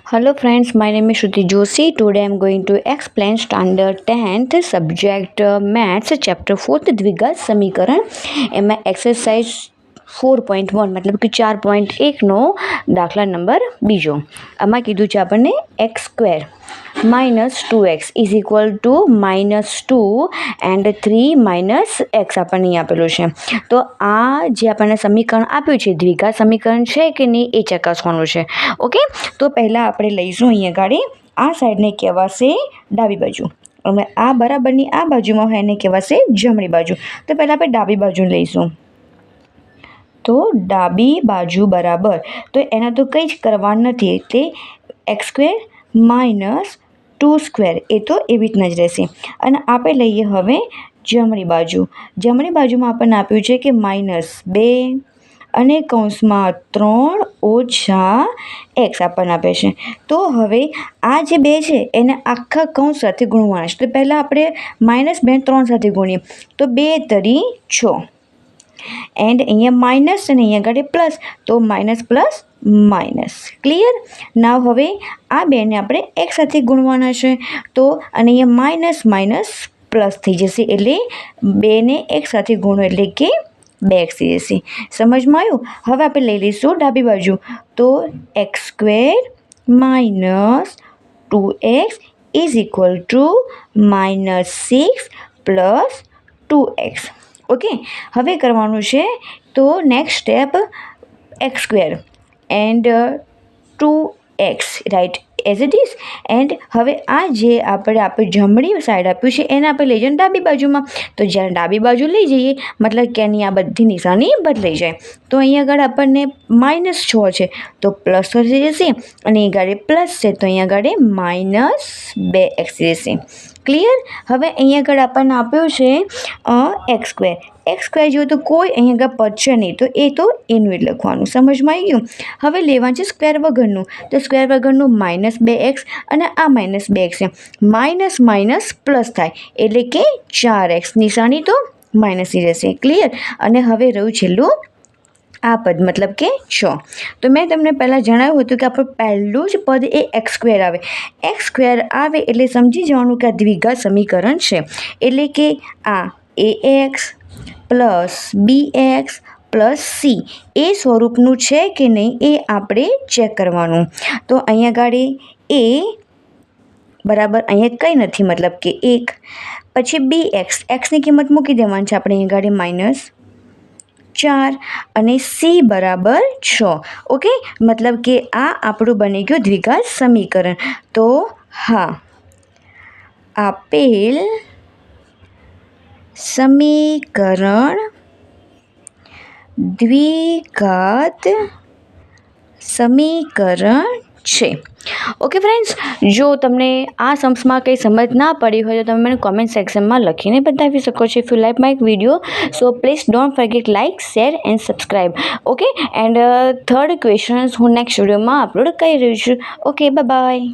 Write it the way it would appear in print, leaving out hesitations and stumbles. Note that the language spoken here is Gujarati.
Hello friends, my name is Shruti Joshi. Today I am going to explain standard 10th subject maths chapter 4th દ્વિઘાત સમીકરણ એમાં exercise 4.1 मतलब કે 4.1 દાખલા નંબર બીજો આમાં કીધું છે આપણને x² -2x is equal to -2 and 3 - x આપણને આપેલું છે. તો આ જે આપણને સમીકરણ આપ્યું છે દ્વિઘાત સમીકરણ છે કે નહીં એ ચકાસવાનું છે. ઓકે, તો પહેલાં આપણે લઈશું અહીંયા ગાડી આ સાઈડને કહેવાશે ડાબી બાજુ અને આ બરાબરની આ બાજુમાં હોય એને કહેવાશે જમણી બાજુ. તો પહેલાં આપણે ડાબી બાજુ લઈશું. તો ડાબી બાજુ બરાબર તો એના તો કંઈ જ કરવાનું નથી એટલે x² - 2² એ તો એવી રીતના જ રહેશે. અને આપણે લઈએ હવે જમણી બાજુ. જમણી બાજુમાં આપણને આપ્યું છે કે -2 અને કૌંસમાં 3 - x આપણને આપે છે. તો હવે આ જે બે છે એને આખા કૌંસ સાથે ગુણવાના છે. તો પહેલાં આપણે -2 3 સાથે ગુણીએ તો 2 તરી 6 એન્ડ અહીંયા માઇનસ અને અહીંયા આગળ પ્લસ તો માઇનસ પ્લસ માઇનસ. ક્લિયર? નાવ હવે આ બેને આપણે એક સાથે ગુણવાના છે તો અને અહીંયા માઇનસ માઇનસ પ્લસ થઈ જશે એટલે બેને એક સાથે ગુણો એટલે કે 2x થઈ જશે. સમજમાં આવ્યું? હવે આપણે લઈ લઈશું ડાબી બાજુ તો x² - 2x is equal to -6 + 2x. Okay, હવે કરવાનું છે તો next step x² and 2x right as it is. And હવે આ જે આપણે જમણી સાઈડ આપ્યું છે એને આપણે લઈ જઈએ ડાબી બાજુમાં. તો જ્યારે ડાબી બાજુ લઈ જઈએ મતલબ કે એની આ બધી નિશાની બદલાઈ જાય. તો અહીંયા આગળ આપણને -6 છે તો પ્લસ થઈ જશે અને અહીં આગળ પ્લસ છે તો અહીંયા આગળ -2x જશે. ક્લિયર? હવે અહીંયા આગળ આપણને આપ્યું છે x² જેવું તો કોઈ અહીંયા આગળ પદ છે નહીં તો એ તો એનું જ લખવાનું. સમજમાં આવી ગયું? હવે લેવાનું છે સ્ક્વેર વગરનું તો સ્ક્વેર વગરનું -2x અને આ -2x છે. માઇનસ માઇનસ પ્લસ થાય એટલે કે 4x નિશાની તો માઇનસની રહેશે. ક્લિયર? અને હવે રહ્યું છેલ્લું આ પદ મતલબ કે 6. તો મેં તમને પહેલાં જણાવ્યું હતું કે આપણું પહેલું જ પદ એ x² આવે. x² આવે એટલે સમજી જવાનું કે આ દ્વિઘાત સમીકરણ છે એટલે કે આ ax + bx + c એ સ્વરૂપનું છે કે નહીં એ આપણે ચેક કરવાનું. તો અહીંયા ગાડી a બરાબર અહીંયા કંઈ નથી મતલબ કે 1 પછી bx xની કિંમત મૂકી દેવાની છે આપણે અહીંયા ગાડી -4 અને c બરાબર 6. ઓકે, મતલબ કે આ આપણું બની ગયું દ્વિઘાત સમીકરણ. તો હા, આપેલ સમીકરણ દ્વિઘાત સમીકરણ છે. ઓકે ફ્રેન્ડ્સ, જો તમને આ સમ્સમાં કંઈ સમજ ના પડી હોય તો તમે મને કોમેન્ટ સેક્શનમાં લખીને બતાવી શકો છો. If you like my video so please don't forget like, share and subscribe. Okay, and third questions હું નેક્સ્ટ વિડીયોમાં અપલોડ કરી રહી છું. Okay, bye bye.